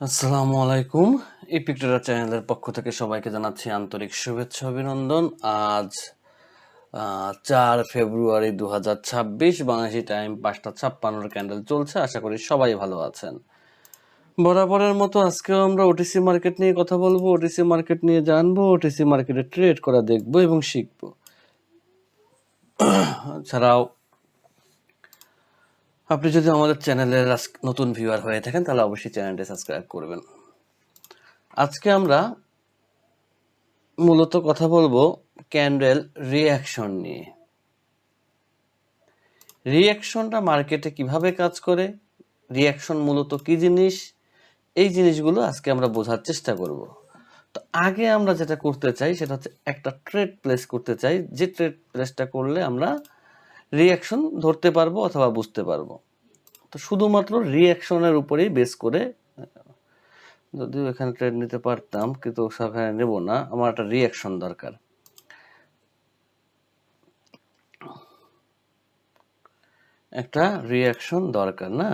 আসসালামু আলাইকুম। Epic tedder চ্যানেলের পক্ষ থেকে সবাইকে জানাচ্ছি আন্তরিক শুভেচ্ছা অভিনন্দন। আজ 4 ফেব্রুয়ারি 2026 বাংলাদেশি টাইম 5:56 ক্যান্ডেল চলছে। আশা করি সবাই ভালো আছেন। বরাবরের মতো আজকেও আমরা ওটিসি মার্কেট নিয়ে কথা বলবো, ওটিসি মার্কেট নিয়ে জানবো, ওটিসি মার্কেটে ট্রেড করা দেখবো এবং শিখবো। ছাড়াও আপনি যদি আমাদের চ্যানেলের নতুন ভিউয়ার হয়ে থাকেন তাহলে অবশ্যই চ্যানেলটি সাবস্ক্রাইব করবেন। আজকে আমরা মূলত কথা বলবো ক্যান্ডেল রিঅ্যাকশন নিয়ে। রিঅ্যাকশনটা মার্কেটে কিভাবে কাজ করে, রিঅ্যাকশন মূলত কি জিনিস, এই জিনিসগুলো আজকে আমরা বোঝার চেষ্টা করব। তো আগে আমরা যেটা করতে চাই সেটা হচ্ছে একটা ট্রেড প্লেস করতে চাই, যে ট্রেড প্লেসটা করলে আমরা রিঅ্যাকশন ধরতে পারবো অথবা বুঝতে পারবো। তো শুধুমাত্র রিঅ্যাকশনের উপরেই বেস করে, যদিও এখানে ট্রেড নিতে পারতাম কিন্তু সেখানে নেব না, আমার একটা রিঅ্যাকশন দরকার। একটা রিঅ্যাকশন দরকার না,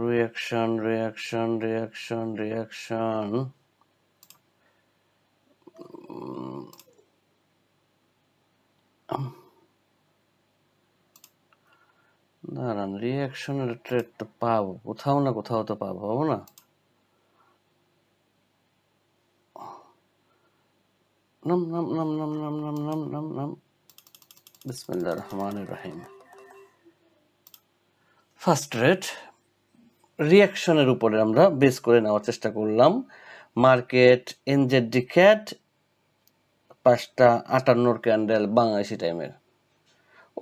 রিঅ্যাকশন রিঅ্যাকশন রিঅ্যাকশন রিঅ্যাকশন দাঁড়ান, রিঅ্যাকশনের ট্রেড তো পাবো কোথাও না কোথাও, তো পাবো না? নাম নাম নাম নাম নাম নাম নাম নাম নাম বিসমিল্লাহির রহমানির রহিম। ফার্স্ট রেট রিঅ্যাকশনের উপরে আমরা বেস করে নেওয়ার চেষ্টা করলাম। Market NZD cat 5:58 candle Bangladeshi টাইমের।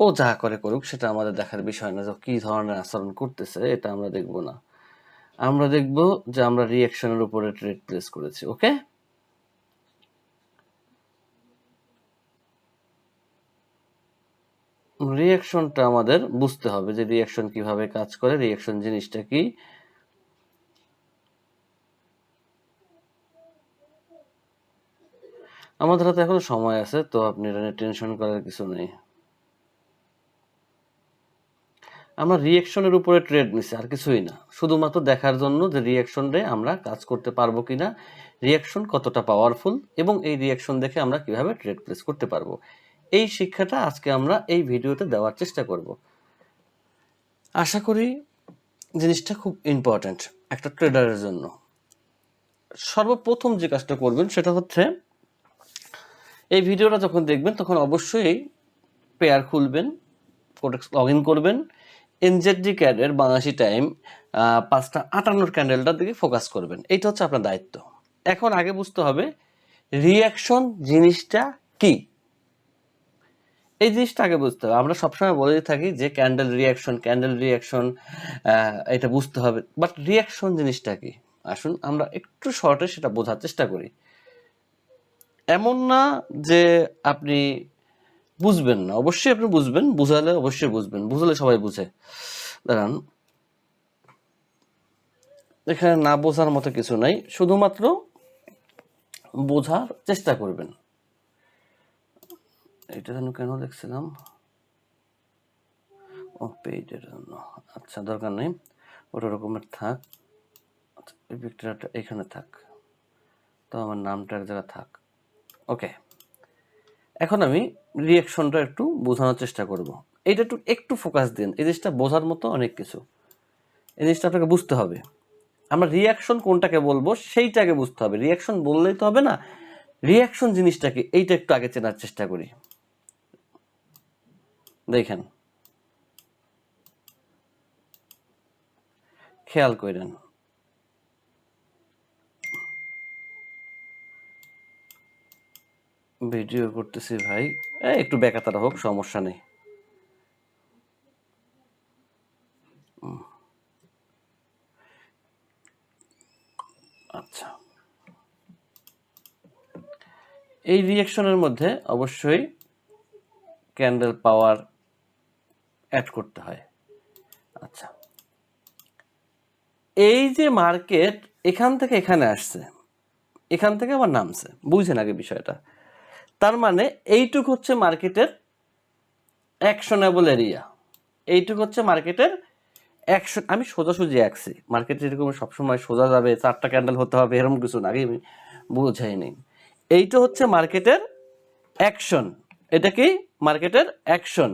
ও যা করে করুক, সেটা আমাদের দেখার বিষয় না। যে কি ধরনের আচরণ করতেছে এটা আমরা দেখব না, আমরা দেখব যে আমরা রিঅ্যাকশনের উপরে ট্রেড প্লেস করেছি। ওকে, রিঅ্যাকশনটা আমাদের বুঝতে হবে যে রিঅ্যাকশন কিভাবে কাজ করে, রিঅ্যাকশন জিনিসটা কি। আমাদের হাতে এখনো সময় আছে, তো আপনি এটা নিয়ে টেনশন করার কিছু নেই। আমরা রিঅ্যাকশনের উপরে ট্রেড নিছি, আর কিছুই না, শুধুমাত্র দেখার জন্য যে রিঅ্যাকশনে আমরা কাজ করতে পারবো কিনা, রিঅ্যাকশন কতটা পাওয়ারফুল, এবং এই রিঅ্যাকশন দেখে আমরা কিভাবে ট্রেড প্লেস করতে পারবো। এই শিক্ষাটা আজকে আমরা এই ভিডিওতে দেওয়ার চেষ্টা করব। আশা করি জিনিসটা খুব ইম্পর্ট্যান্ট একটা ট্রেডারের জন্য। সর্বপ্রথম যে কাজটা করবেন সেটা হচ্ছে, এই ভিডিওটা যখন দেখবেন তখন অবশ্যই পেয়ার খুলবেন, কোডেক্স লগ ইন করবেন, এনজেডি ক্যাডের বাংলাদেশি টাইম 5:58 ক্যান্ডেলটার দিকে ফোকাস করবেন। এইটা হচ্ছে আপনার দায়িত্ব। এখন আগে বুঝতে হবে রিঅ্যাকশন জিনিসটা কি, এই জিনিসটা আগে বুঝতে হবে। আমরা সবসময় বলে থাকি যে ক্যান্ডেল রিঅ্যাকশন এটা বুঝতে হবে, বাট রিঅ্যাকশন জিনিসটা কি, আসুন আমরা একটু শর্টে সেটা বোঝার চেষ্টা করি। এমন না যে আপনি বুঝবেন না, অবশ্যই আপনি বুঝবেন, বুঝালে অবশ্যই বুঝবেন, বুঝলে সবাই বুঝে। দাঁড়ান, এখানে না বোঝার মতো কিছু নাই, শুধুমাত্র বোঝার চেষ্টা করবেন। এটা যেন কেন দেখছিলাম, ও পেইডের জন্য, আচ্ছা দরকার নেই, ওটা রকমের থাক। আচ্ছা, এই পিকচারটা এখানে থাক, তো আমার নামটা এক জায়গায় থাক। ওকে, এখন আমি রিঅ্যাকশনটা একটু বোঝানোর চেষ্টা করব। এইটা একটু একটু ফোকাস দিন, এই জিনিসটা বোঝার মতো অনেক কিছু, এই জিনিসটা আপনাকে বুঝতে হবে। আমরা রিঅ্যাকশন কোনটাকে বলবো সেইটাকে বুঝতে হবে, রিঅ্যাকশন বললেই তো হবে না, রিঅ্যাকশন জিনিসটাকে এইটা একটু আগে চেনার চেষ্টা করি। দেখেন, খেয়াল করেন, ভিডিও করতেছি ভাই, একটু বেকাতারা হোক, সমস্যা নেই। আচ্ছা, এই রিঅ্যাকশনের মধ্যে অবশ্যই ক্যান্ডেল পাওয়ার অ্যাড করতে হয়। আচ্ছা, এই যে মার্কেট এখান থেকে এখানে আসছে, এখান থেকে আবার নামছে, বুঝছেন আগে বিষয়টা? তার মানে এইটুক হচ্ছে মার্কেটের অ্যাকশনেবল এরিয়া, এইটুক হচ্ছে মার্কেটের অ্যাকশন আমি সোজাসুজি আঁকছি, মার্কেট যেরকম সবসময় সোজা যাবে, 4টা ক্যান্ডেল হতে হবে এরকম কিছু না, আগে আমি বুঝাই নেই। এইটা হচ্ছে মার্কেটের অ্যাকশন, এটা কি মার্কেটের অ্যাকশন,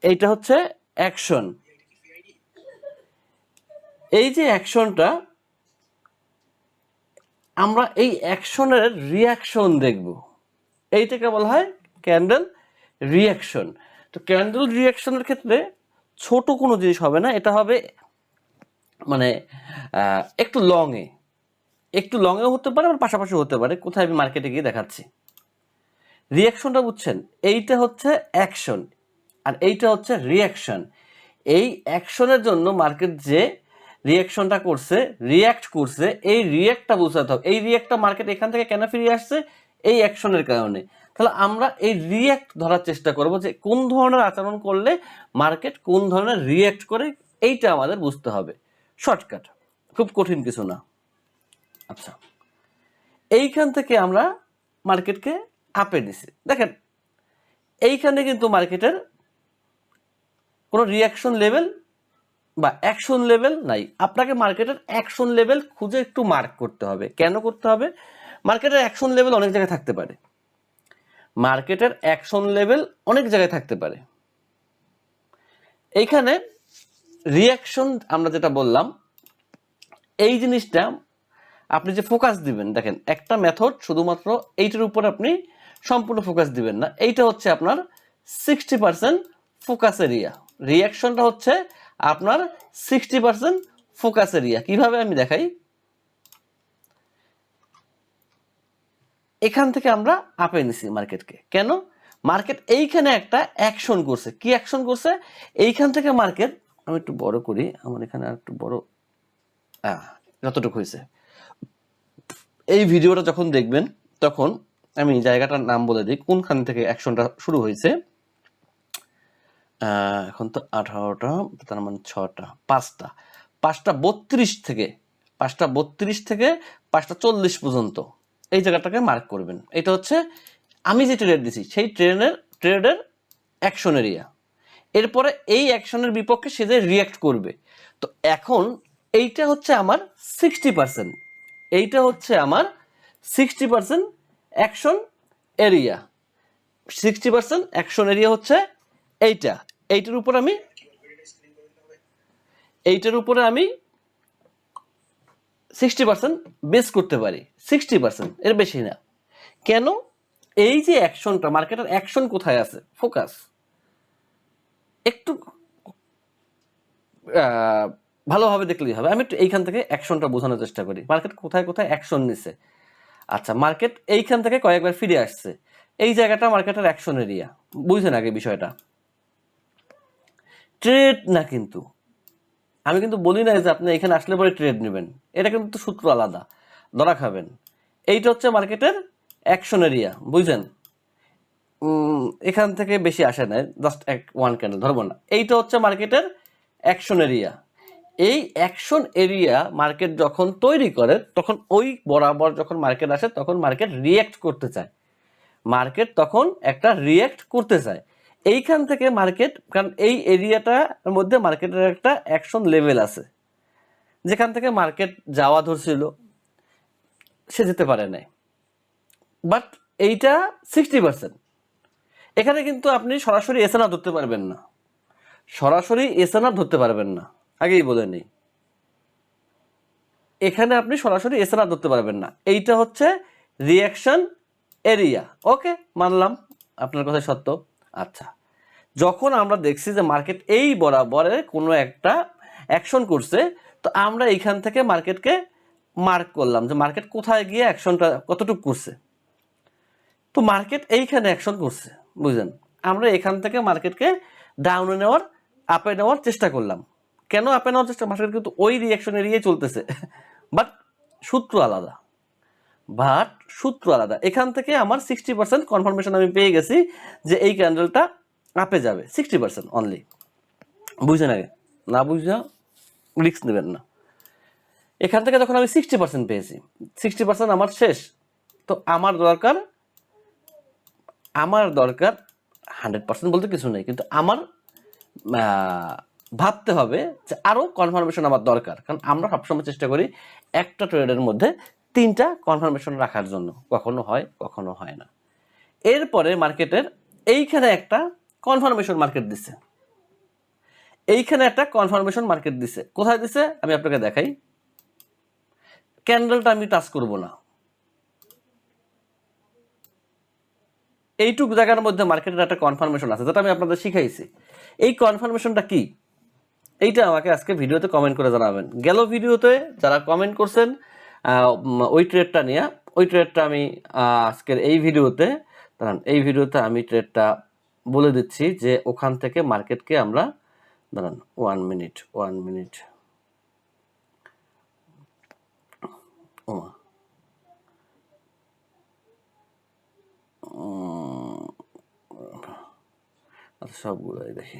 এইটা হচ্ছে অ্যাকশন। এই যে অ্যাকশনটা, আমরা এই অ্যাকশনের রিয়াকশন দেখব, এইটাকে বলা হয় ক্যান্ডেল রিয়াকশন। তো ক্যান্ডেল রিয়াকশনের ক্ষেত্রে ছোট কোনো জিনিস হবে না, এটা হবে মানে একটু লংয়েও হতে পারে, আবার পাশাপাশি হতে পারে, কোথায় আমি মার্কেটে গিয়ে দেখাচ্ছি। রিয়াকশনটা বুঝছেন, এইটা হচ্ছে অ্যাকশন আর এইটা হচ্ছে রিয়াকশন। এই অ্যাকশনের জন্য মার্কেট যে রিয়াকশনটা করছে, রিয়াক্ট করছে, এই রিয়াক্টটা বুঝতে হবে। এই রিয়াক্টটা মার্কেট এখান থেকে কেন ফিরে আসছে, এই অ্যাকশনের কারণে। তাহলে আমরা এই রিয়াক্ট ধরার চেষ্টা করব যে কোন ধরনের আচরণ করলে মার্কেট কোন ধরনের রিয়াক্ট করে, এইটা আমাদের বুঝতে হবে। শর্টকাট, খুব কঠিন কিছু না। আচ্ছা, এইখান থেকে আমরা মার্কেটকে আপে দিছি, দেখেন এইখানে কিন্তু মার্কেটের কোনো রিয়াকশন লেভেল বা অ্যাকশন লেভেল নাই। আপনাকে মার্কেটের অ্যাকশন লেভেল খুঁজে একটু মার্ক করতে হবে। কেন করতে হবে? মার্কেটের অ্যাকশন লেভেল অনেক জায়গায় থাকতে পারে, মার্কেটের অ্যাকশন লেভেল অনেক জায়গায় থাকতে পারে। এইখানে রিয়াকশন আমরা যেটা বললাম, এই জিনিসটা আপনি যে ফোকাস দিবেন, দেখেন একটা মেথড শুধুমাত্র এইটার উপর আপনি সম্পূর্ণ ফোকাস দিবেন না, এইটা হচ্ছে আপনার 60% ফোকাস এরিয়া। রিয়াকশনটা হচ্ছে আপনার 60% ফোকাস এরিয়া। কিভাবে আমি দেখাই, এখান থেকে আমরা আপে নিছি মার্কেটকে। কেন? মার্কেট এইখানে একটা অ্যাকশন করছে। কি অ্যাকশন করছে? এইখান থেকে মার্কেট, আমি একটু বড় করি, আমার এখানে আর একটু বড়, যতটুকু হয়েছে। এই ভিডিওটা যখন দেখবেন তখন আমি জায়গাটার নাম বলে দিই, কোনখান থেকে অ্যাকশনটা শুরু হয়েছে। এখন তো 18টা, তার মানে 6টা, 5টা 32 থেকে 5টা 40 পর্যন্ত এই জায়গাটাকে মার্ক করবেন। এটা হচ্ছে আমি যে ট্রেড দিছি সেই ট্রেডের অ্যাকশন এরিয়া। এরপরে এই অ্যাকশনের বিপক্ষে সে যে রিয়াক্ট করবে। তো এখন এইটা হচ্ছে আমার 60%, এইটা হচ্ছে আমার 60% অ্যাকশন এরিয়া। 60% অ্যাকশন এরিয়া হচ্ছে এইটার উপরে আমি 60% বেস করতে পারি, 60%, এর বেশি না। কেন? এই যে অ্যাকশনটা, মার্কেটের অ্যাকশন কোথায় আছে, ফোকাস। একটু ভালোভাবে দেখলেই হবে। আমি একটু এইখান থেকে অ্যাকশনটা বোঝানোর চেষ্টা করি, মার্কেট কোথায় কোথায় অ্যাকশন নিছে। আচ্ছা, মার্কেট এইখান থেকে কয়েকবার ফিরে আসছে, এই জায়গাটা মার্কেটের অ্যাকশন এরিয়া। বুঝছেন আগে বিষয়টা? ট্রেড না, কিন্তু আমি কিন্তু বলি না যে আপনি এখানে আসলে পরে ট্রেড নেবেন, এটা কিন্তু সূত্র আলাদা, ধরা খাবেন। এইটা হচ্ছে মার্কেটের অ্যাকশন এরিয়া, বুঝছেন? এখান থেকে বেশি আসে না, জাস্ট ওয়ান ক্যান্ডেল ধরবো না। এইটা হচ্ছে মার্কেটের অ্যাকশন এরিয়া। এই অ্যাকশন এরিয়া মার্কেট যখন তৈরি করে, তখন ওই বরাবর যখন মার্কেট আসে তখন মার্কেট রিয়্যাক্ট করতে চায়, মার্কেট তখন একটা রিয়্যাক্ট করতে চায় এইখান থেকে মার্কেট। কারণ এই এরিয়াটার মধ্যে মার্কেটের একটা অ্যাকশন লেভেল আছে, যেখান থেকে মার্কেট যাওয়া ধরছিল, সে যেতে পারে নাই। বাট এইটা 60%। এখানে কিন্তু আপনি সরাসরি এসএনআর ধরতে পারবেন না, আগেই বলে নেই। এখানে আপনি সরাসরি এসএনআর ধরতে পারবেন না। এইটা হচ্ছে রিয়াকশন এরিয়া। ওকে, মানলাম আপনার কথা সত্য। আচ্ছা, যখন আমরা দেখছি যে মার্কেট এই বরাবরে কোনো একটা অ্যাকশন করছে, তো আমরা এইখান থেকে মার্কেটকে মার্ক করলাম যে মার্কেট কোথায় গিয়ে অ্যাকশনটা কতটুকু করছে। তো মার্কেট এইখানে অ্যাকশন করছে, বুঝলেন? আমরা এখান থেকে মার্কেটকে ডাউনে নেওয়ার, আপে নেওয়ার চেষ্টা করলাম। কেন আপে নেওয়ার চেষ্টা? মার্কেট কিন্তু ওই রিয়াকশন এরিয়ায় চলতেছে, বাট সূত্র আলাদা। এখান থেকে আমার 60% কনফার্মেশন আমি পেয়ে গেছি যে এই ক্যান্ডেলটা আপে যাবে, 60% অনলি। বুঝছেন? আগে না বুঝা রিস্ক নেবেন না। এখান থেকে যখন আমি 60% পেয়েছি, 60% আমার শেষ। তো আমার দরকার 100% বলতে কিছু নেই, কিন্তু আমার ভাবতে হবে যে আরো কনফার্মেশন আমার দরকার, কারণ আমরা সবসময় চেষ্টা করি একটা ট্রেডের মধ্যে 3টা কনফার্মেশন রাখার জন্য, কখনো হয় কখনো হয় না। এরপরে মার্কেটের এইখানে একটা কনফার্মেশন মার্কেট দিছে, এইখানে একটা কনফার্মেশন মার্কেট দিছে। কোথায় দিছে আমি আপনাকে দেখাই। ক্যান্ডেলটা আমি টাচ করব না, এইটুক জায়গার মধ্যে মার্কেটের একটা কনফার্মেশন আছে যেটা আমি আপনাদের শিখাইছি। এই কনফার্মেশনটা কি, এইটা আমাকে আজকে ভিডিওতে কমেন্ট করে জানাবেন। গেল ভিডিওতে যারা কমেন্ট করছেন ওই ট্রেডটা নিয়ে, ওই ট্রেডটা আমি আজকের এই ভিডিওতে, দাঁড়ান এই ভিডিওতে আমি ট্রেডটা বলে দিচ্ছি যে ওখান থেকে মার্কেটকে আমরা, দাঁড়ান 1 মিনিট আচ্ছা সবগুলোই দেখি।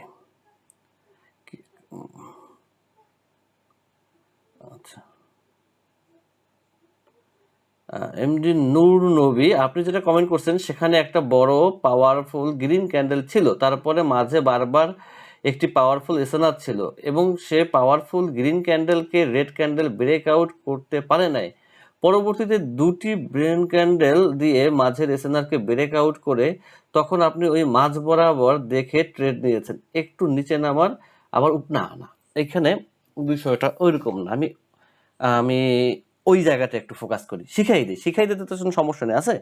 আচ্ছা এমডি নূর নবী, আপনি যেটা কমেন্ট করছেন সেখানে একটা বড় পাওয়ারফুল গ্রিন ক্যান্ডেল ছিল, তারপরে মাঝে বারবার একটি পাওয়ারফুল এসএনআর ছিল এবং সে পাওয়ারফুল গ্রিন ক্যান্ডেলকে রেড ক্যান্ডেল ব্রেক আউট করতে পারে নাই। পরবর্তীতে দুটি ব্রেন ক্যান্ডেল দিয়ে মাঝের এসএনআরকে ব্রেক আউট করে তখন আপনি ওই মাঝ বরাবর দেখে ট্রেড নিয়েছেন। একটু নিচে নামার আবার না না, এখানে বিষয়টা ওইরকম না। আমি আমি ওই জায়গাটা একটু ফোকাস করি, শিখাই দিতে তো কোনো সমস্যা নেই আছে।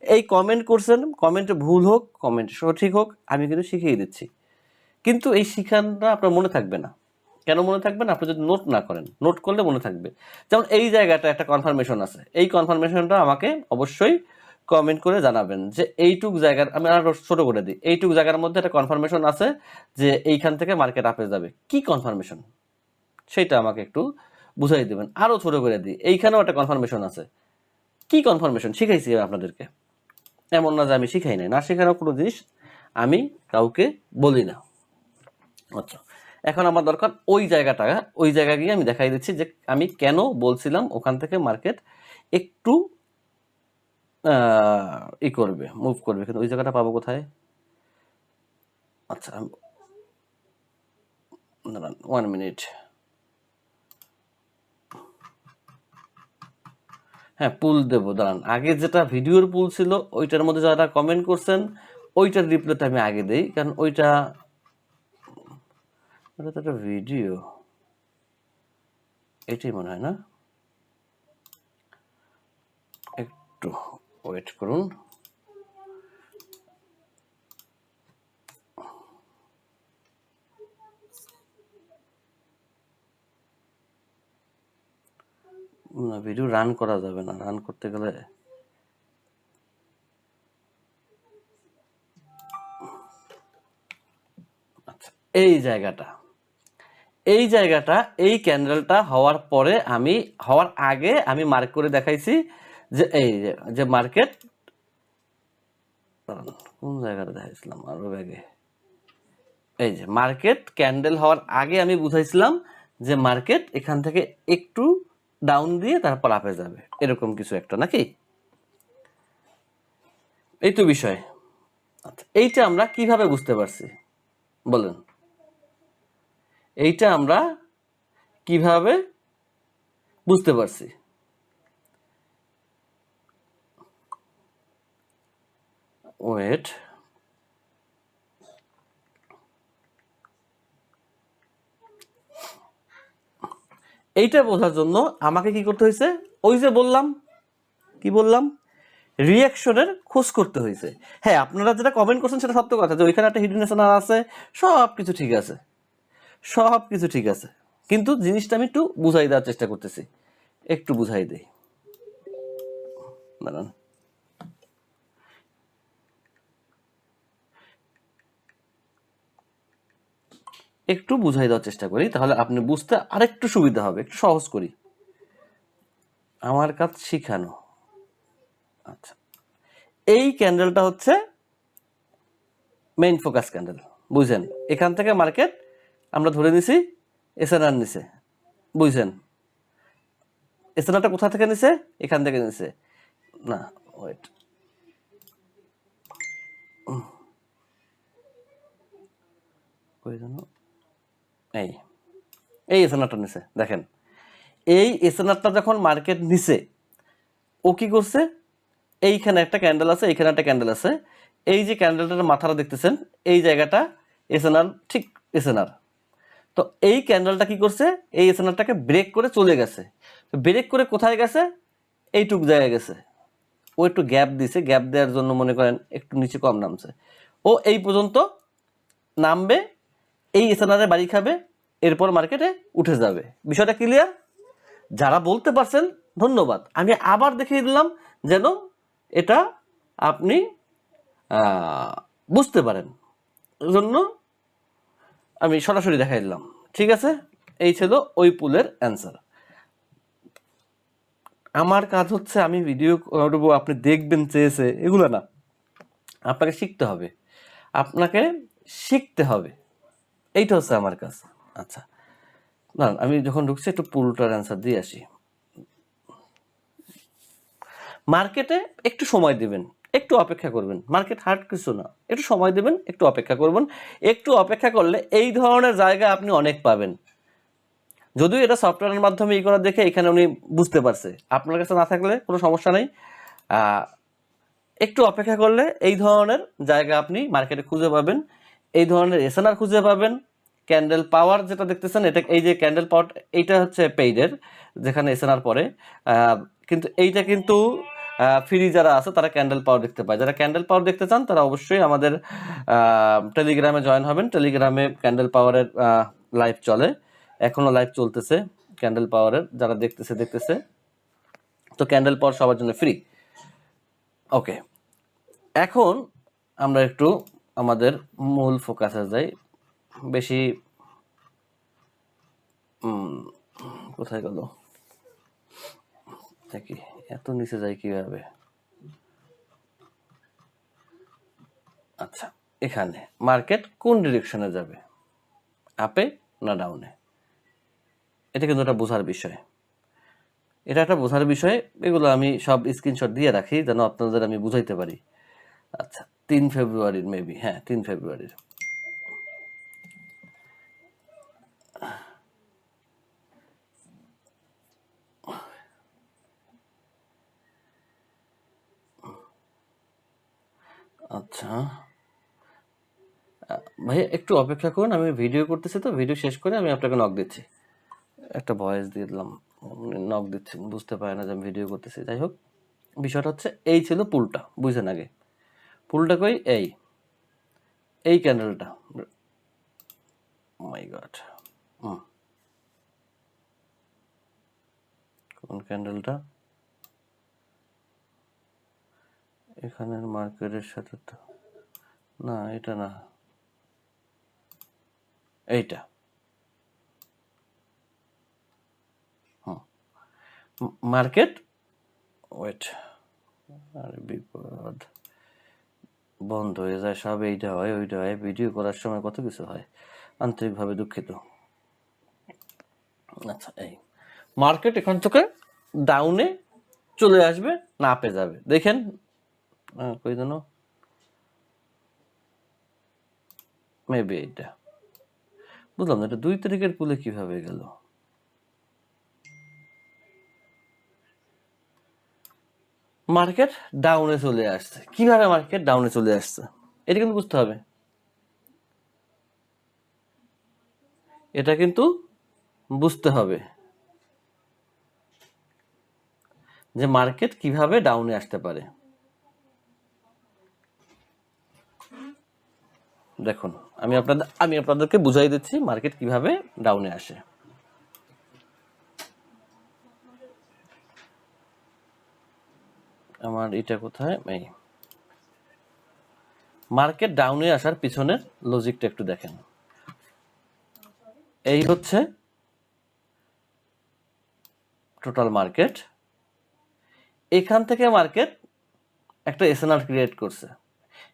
এই কমেন্ট করছেন, কমেন্টে ভুল হোক কমেন্ট সঠিক হোক আমি কিন্তু শিখিয়ে দিচ্ছি, কিন্তু এই শিখানটা আপনার মনে থাকবে না। কেন মনে থাকবে না? আপনি যদি নোট না করেন, নোট করলে মনে থাকবে। যেমন এই জায়গাটা একটা কনফার্মেশন আছে, এই কনফার্মেশনটা আমাকে অবশ্যই কমেন্ট করে জানাবেন যে এইটুক জায়গার, আমি আরো ছোট করে দিই, এইটুক জায়গার মধ্যে একটা কনফার্মেশন আছে যে এইখান থেকে মার্কেট আপে যাবে। কি কনফার্মেশন সেটা আমাকে একটু বুঝাই দেবেন। আরো ছোট করে দিই, এইখানেও একটা কনফার্মেশন আছে। কি কনফার্মেশন? শিখাইছি আপনাদেরকে, এমন না যে আমি শিখাই নাই, না শেখানো কোনো জিনিস আমি কাউকে বলি না। আচ্ছা এখন আমার দরকার ওই জায়গাটা, ওই জায়গা গিয়ে আমি দেখাই দিচ্ছি যে আমি কেন বলছিলাম ওখান থেকে মার্কেট একটু ই করবে, মুভ করবে, কিন্তু ওই জায়গাটা পাবো কোথায়? আচ্ছা 1 মিনিট। হ্যাঁ পুল দেবো, দাঁড়ান আগে যেটা ভিডিওর পুল ছিল ওইটার মধ্যে যারা কমেন্ট করছেন ওইটার রিপ্লাইটা আমি আগে দেই, কারণ ওইটা তো একটা ভিডিও, এটাই মনে হয় না? একটু ওয়েট করুন। না ভিডিও রান করা যাবে না, রান করতে গেলে আচ্ছা এই জায়গাটা, এই জায়গাটা, এই ক্যান্ডেলটা হওয়ার পরে আমি, হওয়ার আগে আমি মার্ক করে দেখাইছি যে এই যে মার্কেট, কোন জায়গাটা দেখাইছিলাম আরো আগে, এই যে মার্কেট ক্যান্ডেল হওয়ার আগে আমি বুঝাইছিলাম যে মার্কেট এখান থেকে একটু ডাউন দিয়ে তারপর আপে যাবে, এরকম কিছু একটা নাকি? এই তো বিষয়। আচ্ছা এইটা আমরা কিভাবে বুঝতে পারছি বলেন, এইটা আমরা কিভাবে বুঝতে পারছি? ওয়েট, এইটা বোঝার জন্য আমাকে কি করতে হয়েছে? ওই যে বললাম, কি বললাম, রিয়াকশনের খোঁজ করতে হয়েছে। হ্যাঁ আপনারা যেটা কমেন্ট করছেন সেটা সত্য কথা যে ওইখানে একটা হিডেন এসএনআর আছে, সব কিছু ঠিক আছে, সব কিছু ঠিক আছে, কিন্তু জিনিসটা আমি একটু বুঝাই দেওয়ার চেষ্টা করতেছি, একটু বুঝাই দেই, দাঁড়ান একটু বুঝাই দেওয়ার চেষ্টা করি, তাহলে আপনি বুঝতে আরেকটু সুবিধা হবে। একটু সহজ করি, আমার কাজ শিখানো। আচ্ছা এই ক্যান্ডেলটা হচ্ছে মেইন ফোকাস ক্যান্ডেল, বুঝছেন? এখান থেকে মার্কেট আমরা ধরে নিছি এসএনআর নিছে, বুঝছেন? এসএনআরটা কোথা থেকে নিছে? এখান থেকে নিছে না, ওয়েট, কই জানো, এই এই এসএনআরটা নিছে, দেখেন এই এসএনআরটা যখন মার্কেট নিছে ও কি করছে, এইখানে একটা ক্যান্ডেল আছে, এইখানে একটা ক্যান্ডেল আছে, এই যে ক্যান্ডেলটার মাথাটা দেখতেছেন এই জায়গাটা এসএনআর, ঠিক এসএনআর। তো এই ক্যান্ডেলটা কি করছে, এই এসএনআরটাকে ব্রেক করে চলে গেছে। তো ব্রেক করে কোথায় গেছে, এইটুক জায়গায় গেছে। ও একটু গ্যাপ দিছে, গ্যাপ দেওয়ার জন্য মনে করেন একটু নিচে কম নামছে, ও এই পর্যন্ত নামবে, এই এসএনআরে বাড়ি খাবে, এরপর মার্কেটে উঠে যাবে। বিষয়টা ক্লিয়ার? যারা বলতে পারছেন ধন্যবাদ। আমি আবার দেখিয়ে দিলাম যেন এটা আপনি বুঝতে পারেন, জন্য আমি সরাসরি দেখাই দিলাম। ঠিক আছে, এই ছিল ওই পুলের অ্যান্সার। আমার কাজ হচ্ছে আমি ভিডিও করবো, আপনি দেখবেন চেয়েছে, এগুলো না, আপনাকে শিখতে হবে, আপনাকে শিখতে হবে, এইটা হচ্ছে আমার কাজ। আচ্ছা না, আমি যখন ঢুকছি একটু পুলটার অ্যান্সার দিয়ে আসি। মার্কেটে একটু সময় দিবেন, একটু অপেক্ষা করবেন, মার্কেট হার্ড কিছু না, একটু সময় দেবেন, একটু অপেক্ষা করবেন। একটু অপেক্ষা করলে এই ধরনের জায়গা আপনি অনেক পাবেন। যদিও এটা সফটওয়্যারের মাধ্যমে ই করা দেখে এখানে উনি বুঝতে পারছে, আপনার কাছে না থাকলে কোনো সমস্যা নেই। একটু অপেক্ষা করলে এই ধরনের জায়গা আপনি মার্কেটে খুঁজে পাবেন, এই ধরনের এসএনআর খুঁজে পাবেন। ক্যান্ডেল পাওয়ার যেটা দেখতেছেন, এটা এই যে ক্যান্ডেল পাওয়ার, এইটা হচ্ছে পেইডের, যেখানে এসএনআর পরে, কিন্তু এইটা কিন্তু ফ্রি যারা আছে তারা ক্যান্ডেল পাওয়ার দেখতে পায়। যারা ক্যান্ডেল পাওয়ার দেখতে চান তারা অবশ্যই আমাদের টেলিগ্রামে জয়েন হবেন। টেলিগ্রামে ক্যান্ডেল পাওয়ারের লাইভ চলে, এখনো লাইভ চলতেছে ক্যান্ডেল পাওয়ারের, যারা দেখতেছে। তো ক্যান্ডেল পাওয়ার সবার জন্য ফ্রি। ওকে, এখন আমরা একটু আমাদের মূল ফোকাসে যাই। বেশি কোথায় গেল দেখি, এত নিচে যাই কিভাবে? আচ্ছা, এখানে মার্কেট কোন ডিরেকশনে যাবে, আপে না ডাউনে? এটা কিন্তু একটা বোঝার বিষয়, এটা একটা বোঝার বিষয়। এগুলো আমি সব স্ক্রিনশট দিয়ে রাখি যেন আপনাদের আমি বুঝাইতে পারি। আচ্ছা, 3 ফেব্রুয়ারির মেবি, হ্যাঁ 3 ফেব্রুয়ারির। আচ্ছা ভাইয়া একটু অপেক্ষা করুন, আমি ভিডিও করতেছি, তো ভিডিও শেষ করে আমি আপনাকে নক দিচ্ছি। একটা ভয়েস দিয়ে দিলাম, নক দিচ্ছি, বুঝতে পারে না যে আমি ভিডিও করতেছি। যাই হোক, বিষয়টা হচ্ছে এই ছিল পুলটা, বুঝছেন? আগে পুলটা কই, এই ক্যান্ডেলটা, মাই গড, কোন ক্যান্ডেলটা? এখানের মার্কেটের সাথে তো না, এটা না, এইটা। মার্কেট ওয়েট, আরে বিপদ, বন্ধ হয়ে যায় সব, এইটা হয় ওইটা হয়, ভিডিও করার সময় কত কিছু হয়, আন্তরিকভাবে দুঃখিত। আচ্ছা, এই মার্কেট এখান থেকে ডাউনে চলে আসবে না আপে যাবে, দেখেন কই যেন, মেবি এইটা, বুঝলাম না এটা 2 তারিখের পুলে কিভাবে গেল। মার্কেট ডাউনে চলে আসছে, কিভাবে মার্কেট ডাউনে চলে আসছে এটা কিন্তু বুঝতে হবে, এটা কিন্তু বুঝতে হবে যে মার্কেট কিভাবে ডাউনে আসতে পারে। দেখুন, আমি আপনাদেরকে বুঝাই দিচ্ছি মার্কেট কিভাবে ডাউনে আসে। আমার এটা কোথায়, এই মার্কেট ডাউনে আসার পিছনের লজিকটা একটু দেখেন। এই হচ্ছে টোটাল মার্কেট, এখান থেকে মার্কেট একটা এসএনআর ক্রিয়েট করছে।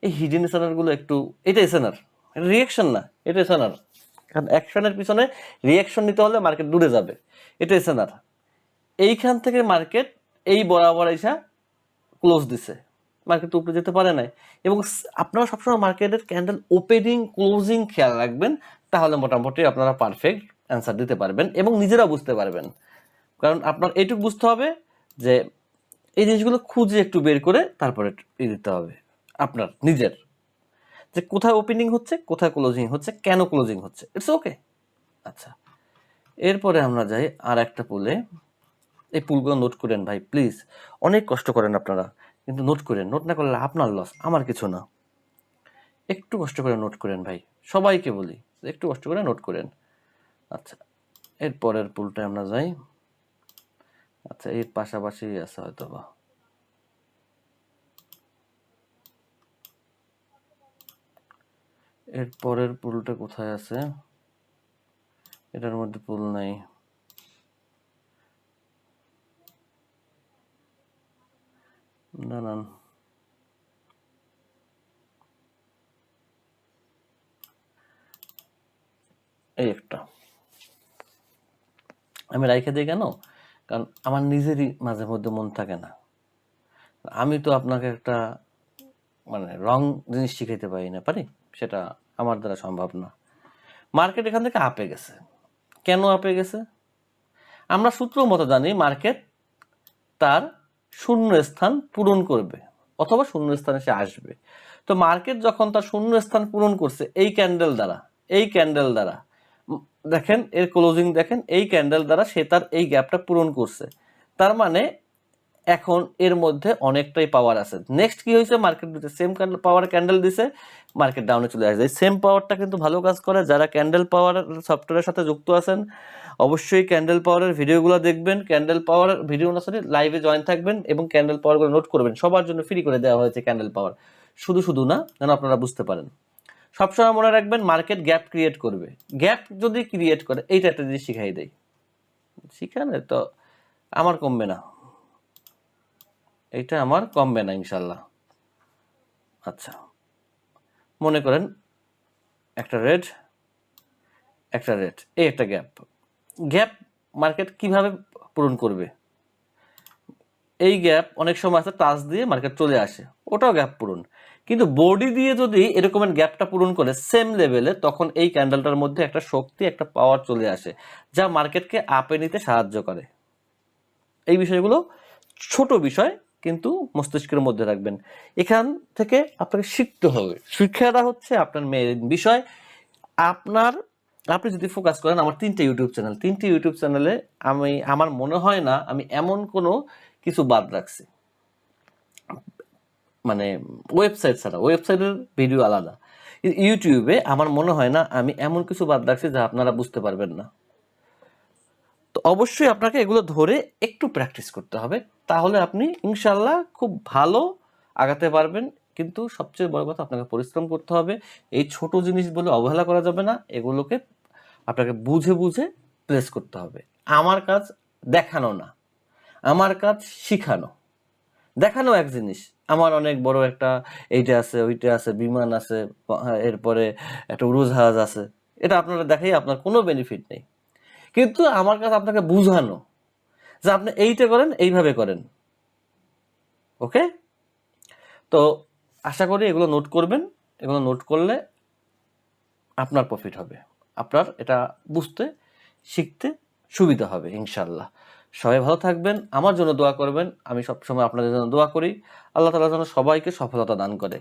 এই হিডেন এসএনআর গুলো একটু, এটা এসএনআর, এটা রিয়াকশন না, এটা এসএনআর। কারণ অ্যাকশনের পিছনে রিয়াকশন নিতে হলে মার্কেট দূরে যাবে, এটা এসএনআর। এইখান থেকে মার্কেট এই বরাবর এসে ক্লোজ দিছে, মার্কেট উপরে যেতে পারে নাই। এবং আপনারা সবসময় মার্কেটের ক্যান্ডেল ওপেনিং ক্লোজিং খেয়াল রাখবেন, তাহলে মোটামুটি আপনারা পারফেক্ট অ্যান্সার দিতে পারবেন এবং নিজেরা বুঝতে পারবেন। কারণ আপনার এইটুকু বুঝতে হবে যে এই জিনিসগুলো খুঁজে একটু বের করে তারপরে দিতে হবে আপনার নিজের, যে কোথায় ওপেনিং হচ্ছে, কোথায় ক্লোজিং হচ্ছে, কেন ক্লোজিং হচ্ছে। It's okay. আচ্ছা, এরপরে আমরা যাই আর একটা পুলে। এই পুলগুলো নোট করেন ভাই প্লিজ, অনেক কষ্ট করেন আপনারা, কিন্তু নোট করেন। নোট না করলে আপনার লস, আমার কিছু না। একটু কষ্ট করে নোট করেন ভাই, সবাইকে বলি একটু কষ্ট করে নোট করেন। আচ্ছা, এরপরের পুলটায় আমরা যাই। আচ্ছা, এর পাশাপাশি আছে হয়তো বা। এর পরের পুলটা কোথায় আছে? এটার মধ্যে পুল নাই। দাঁড়ান, এই একটা আমি রাইখে দিই কেন? কারণ আমার নিজেরই মাঝে মধ্যে মন থাকে না। আমি তো আপনাকে একটা মানে রং জিনিস শিখাইতে পারি না, পারি? সেটা আমার দ্বারা সম্ভব না। মার্কেট এখান থেকে আপে গেছে। কেন আপে গেছে? আমরা সূত্র মতো জানি মার্কেট তার শূন্য স্থান পূরণ করবে অথবা শূন্য স্থানে সে আসবে। তো মার্কেট যখন তার শূন্য স্থান পূরণ করছে এই ক্যান্ডেল দ্বারা দেখেন এর ক্লোজিং, দেখেন এই ক্যান্ডেল দ্বারা সে তার এই গ্যাপটা পূরণ করছে। তার মানে এখন এর মধ্যে অনেকটাই পাওয়ার আছে। নেক্সট কি হয়েছে, মার্কেট দিতে সেম পাওয়ার ক্যান্ডেল দিছে, মার্কেট ডাউনে চলে আসছে। সেম পাওয়ারটা কিন্তু ভালো কাজ করে। যারা ক্যান্ডেল পাওয়ার সফটওয়্যারের সাথে যুক্ত আছেন অবশ্যই ক্যান্ডেল পাওয়ারের ভিডিওগুলো দেখবেন, ক্যান্ডেল পাওয়ার ভিডিও না সরি লাইভে জয়েন থাকবেন এবং ক্যান্ডেল পাওয়ারগুলো নোট করবেন। সবার জন্য ফ্রি করে দেওয়া হয়েছে ক্যান্ডেল পাওয়ার, শুধু না, যেন আপনারা বুঝতে পারেন। সবসময় মনে রাখবেন মার্কেট গ্যাপ ক্রিয়েট করবে। গ্যাপ যদি ক্রিয়েট করে, এইটা একটা জিনিস শিখাই দেয়, শিখানে তো আমার কমবে না, এইটা আমার কমবে না ইনশাল্লাহ। আচ্ছা, মনে করেন একটা রেড, এই একটা গ্যাপ মার্কেট কিভাবে পূরণ করবে? এই গ্যাপ অনেক সময় আছে টাচ দিয়ে মার্কেট চলে আসে, ওটাও গ্যাপ পূরণ। কিন্তু বডি দিয়ে যদি এরকমের গ্যাপটা পূরণ করে সেম লেভেলে, তখন এই ক্যান্ডেলটার মধ্যে একটা শক্তি, একটা পাওয়ার চলে আসে যা মার্কেটকে আপে নিতে সাহায্য করে। এই বিষয়গুলো ছোট বিষয়, কিন্তু মস্তিষ্কের মধ্যে রাখবেন। এখান থেকে আপনাকে শিখতে হবে। শিক্ষাটা হচ্ছে আপনার মেইন বিষয়। আপনি যদি ফোকাস করেন, আমার 3টে ইউটিউব চ্যানেলে আমার মনে হয় না আমি এমন কোনো কিছু বাদ রাখছি, মানে ওয়েবসাইট ছাড়া, ওয়েবসাইটের ভিডিও আলাদা। ইউটিউবে আমার মনে হয় না আমি এমন কিছু বাদ রাখছি যা আপনারা বুঝতে পারবেন না। তো অবশ্যই আপনাকে এগুলো ধরে একটু প্র্যাকটিস করতে হবে, তাহলে আপনি ইনশাল্লাহ খুব ভালো আগাতে পারবেন। কিন্তু সবচেয়ে বড় কথা, আপনাকে পরিশ্রম করতে হবে। এই ছোট জিনিস বলে অবহেলা করা যাবে না, এগুলোকে আপনাকে বুঝে বুঝে প্লেস করতে হবে। আমার কাজ দেখানো না, আমার কাজ শিখানো। দেখানো এক জিনিস, আমার অনেক বড় একটা এইটা আছে, ওইটা আছে, বিমান আছে, এরপরে একটা উড়োজাহাজ আছে, এটা আপনারা দেখাই আপনার কোনো বেনিফিট নেই। কিন্তু আমার কাছে আপনাকে বুঝানো যে আপনি এইটা করেন, এইভাবে করেন। ওকে? তো আশা করি এগুলো নোট করবেন। এগুলো নোট করলে আপনার প্রফিট হবে, আপনার এটা বুঝতে শিখতে সুবিধা হবে ইনশাল্লাহ। সবাই ভালো থাকবেন, আমার জন্য দোয়া করবেন। আমি সবসময় আপনাদের জন্য দোয়া করি, আল্লাহ তাআলা যেন সবাইকে সফলতা দান করে।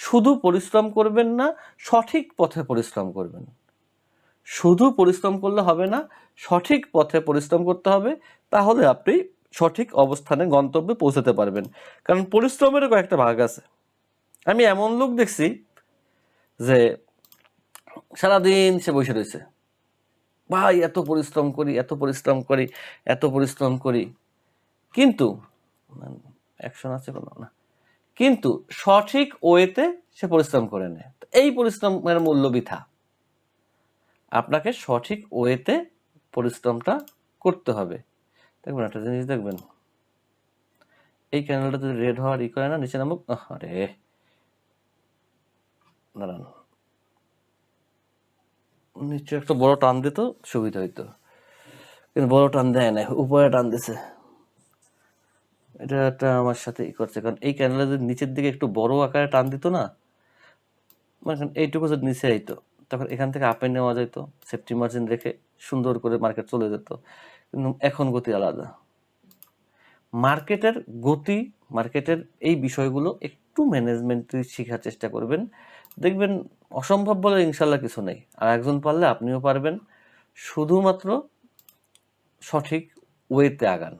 শুধু পরিশ্রম করবেন না, সঠিক পথে পরিশ্রম করবেন। শুধু পরিশ্রম করলে হবে না, সঠিক পথে পরিশ্রম করতে হবে, তাহলে আপনি সঠিক অবস্থানে গন্তব্যে পৌঁছাতে পারবেন। কারণ পরিশ্রমেরও কয়েকটা ভাগ আছে। আমি এমন লোক দেখছি যে সারাদিন সে বসে রয়েছে, ভাই এত পরিশ্রম করি, কিন্তু অ্যাকশন আছে কোনো না, কিন্তু সঠিক ওয়েতে সে পরিশ্রম করে নেয়। এই পরিশ্রমের মূল্য বৃথা। আপনাকে সঠিক ওয়েতে পরিশ্রমটা করতে হবে। দেখবেন একটা জিনিস, দেখবেন এই ক্যান্ডেলটা যদি রেড হওয়ার ই করে না, নিচে নামুক, আরে দাঁড়ান, নিচে একটা বড় টান দিত সুবিধা হইতো, কিন্তু বড় টান দেয় না, উপরে টান দিছে। এটা একটা আমার সাথে ই করছে, কারণ এই ক্যান্ডেলটা যদি নিচের দিকে একটু বড় আকারে টান দিত না, মানে এইটুকু যদি নিচে আইতো, তখন এখান থেকে আপে নেওয়া যেত, সেফটি মার্জিন রেখে সুন্দর করে মার্কেট চলে যেত। কিন্তু এখন গতি আলাদা। মার্কেটের গতি, মার্কেটের এই বিষয়গুলো একটু ম্যানেজমেন্ট শেখার চেষ্টা করবেন, দেখবেন অসম্ভব বলে ইনশাল্লাহ কিছু নেই। আর একজন পারলে আপনিও পারবেন, শুধুমাত্র সঠিক ওয়েতে আগান।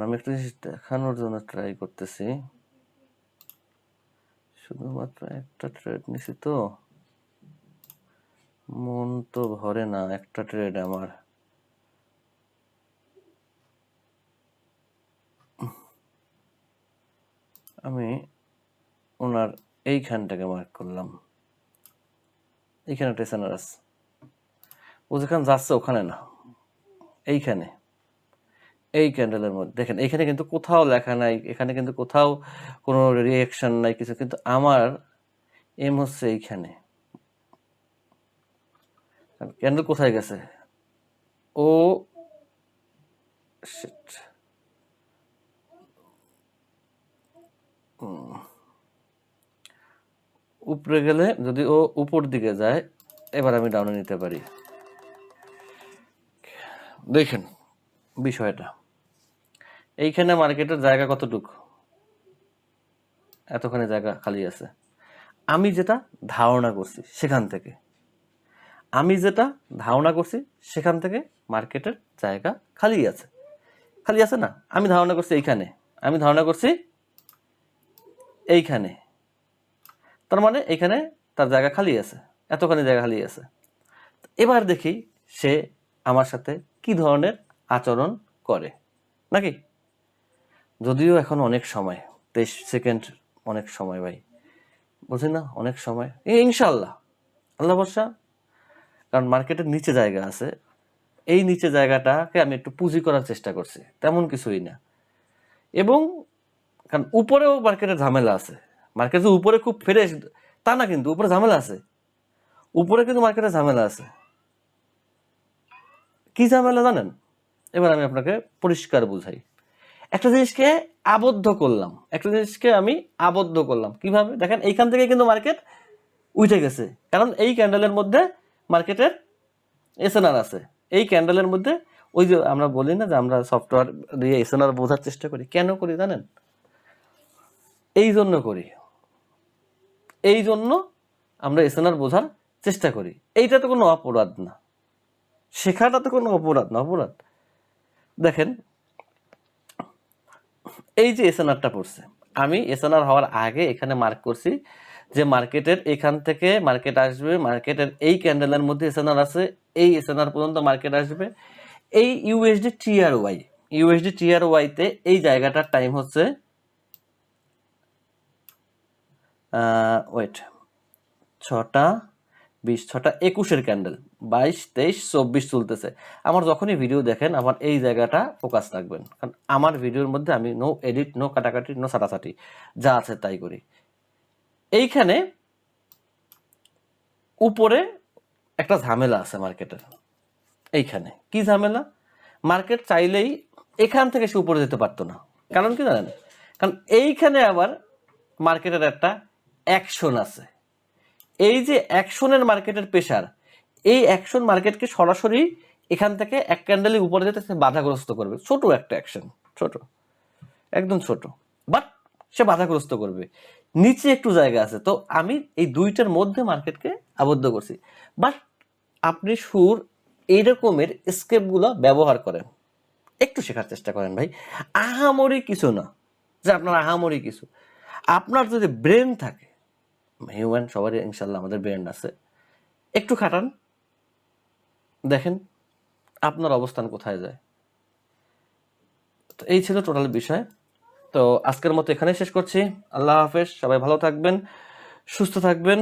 আমি একটা জিনিস দেখানোর জন্য ট্রাই করতেছি, শুধুমাত্র একটা ট্রেড নিছি তো মন তো ভরে না, একটা ট্রেড আমার। আমি ওনার এইখানটাকে মার্ক করলাম, এইখানে একটা এসএনআর আছে, ও যেখানে যাচ্ছে ওখানে না, এইখানে, এই ক্যান্ডেলের মধ্যে দেখেন এইখানে কিন্তু কোথাও লেখা নাই, এখানে কিন্তু কোথাও কোনো রিয়াকশন নাই কিছু, কিন্তু আমার এম হচ্ছে এইখানে। ক্যান্ডেল কোথায় গেছে, ও উপরে গেলে যদি ও উপর দিকে যায়, এবার আমি ডাউনে নিতে পারি। দেখেন বিষয়টা, এইখানে মার্কেটের জায়গা কতটুকু, এতখানি জায়গা খালি আছে। আমি যেটা ধারণা করছি সেখান থেকে, সেখান থেকে মার্কেটের জায়গা খালি আছে, খালি আছে না, আমি ধারণা করছি এইখানে, আমি ধারণা করছি এইখানে, তার মানে এইখানে তার জায়গা খালি আছে, এতখানি জায়গা খালি আছে। এবার দেখি সে আমার সাথে কি ধরনের আচরণ করে, নাকি? যদিও এখন অনেক সময়, 23 সেকেন্ড অনেক সময় ভাই, বুঝি না, অনেক সময়। ইনশাল্লাহ, আল্লাহ ভরসা। কারণ মার্কেটের নিচে জায়গা আছে, এই নিচে জায়গাটাকে আমি একটু পুঁজি করার চেষ্টা করছি, তেমন কিছুই না। এবং কারণ উপরেও মার্কেটের ঝামেলা আছে, মার্কেট যে উপরে খুব ফ্রেশ তা না, কিন্তু উপরে ঝামেলা আছে, উপরে কিন্তু মার্কেটের ঝামেলা আছে। কি ঝামেলা জানেন? এবার আমি আপনাকে পরিষ্কার বুঝাই। একটা জিনিসকে আবদ্ধ করলাম, কিভাবে দেখেন, এইখান থেকে কিন্তু মার্কেট উঠে গেছে, কারণ এই ক্যান্ডেলের মধ্যে মার্কেটের এসএনআর আছে। এই ক্যান্ডেলের মধ্যে ওই যে আমরা বলি না যে আমরা সফটওয়্যার দিয়ে এসএনআর বোঝার চেষ্টা করি, কেন করি জানেন? এই জন্য করি, এই জন্য আমরা এসএনআর বোঝার চেষ্টা করি। এইটা তো কোনো অপরাধ না, শেখাটা তো কোনো অপরাধ না। অপরাধ দেখেন, এই যে এসএনআরটা পড়ছে, আমি এসএনআর হওয়ার আগে এখানে মার্ক করছি যে মার্কেটের এখান থেকে মার্কেট আসবে, মার্কেটের এই ক্যান্ডেলের মধ্যে এসএনআর আছে, এই এসএনআর পর্যন্ত মার্কেট আসবে। এই ইউএসডি টিআরওয়াই তে এই জায়গাটার টাইম হচ্ছে ওয়েট 6:20, 6:21 ক্যান্ডেল, 22, 23, 24 চলতেছে। আমার যখনই ভিডিও দেখেন আমার এই জায়গাটা ফোকাস রাখবেন, কারণ আমার ভিডিওর মধ্যে আমি নো এডিট, নো কাটাকাটি, নো ছাটাছাটি, যা আছে তাই করি। এইখানে উপরে একটা ঝামেলা আছে মার্কেটের। এইখানে কি ঝামেলা? মার্কেট চাইলেই এখান থেকে সে উপরে যেতে পারতো না। কারণ কি জানেন? কারণ এইখানে আবার মার্কেটের একটা অ্যাকশন আছে। এই যে অ্যাকশনের মার্কেটের প্রেসার, এই অ্যাকশন মার্কেটকে সরাসরি এখান থেকে এক ক্যান্ডেলের উপরে যেতে বাধাগ্রস্ত করবে। ছোট একটা অ্যাকশন, ছোট, একদম ছোট, বাট সে বাধাগ্রস্ত করবে। নিচে একটু জায়গা আছে, তো আমি এই দুইটার মধ্যে মার্কেটকে আবদ্ধ করছি। বাট আপনি সুর এইরকমের স্কেপগুলো ব্যবহার করেন, একটু শেখার চেষ্টা করেন ভাই। আহামরি কিছু না যে আপনার আহামরি কিছু, আপনার যদি ব্রেন থাকে, হিউম্যান সবারই ইনশাল্লাহ আমাদের ব্রেন আছে, একটু খাটান, দেখেন আপনার অবস্থান কোথায় যায়। তো এই ছিল টোটাল বিষয়। তো আজকের মতো এখানে শেষ করছি। আল্লাহ হাফেজ, সবাই ভালো থাকবেন, সুস্থ থাকবেন।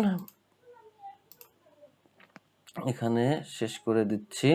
এখানে শেষ করে দিচ্ছি।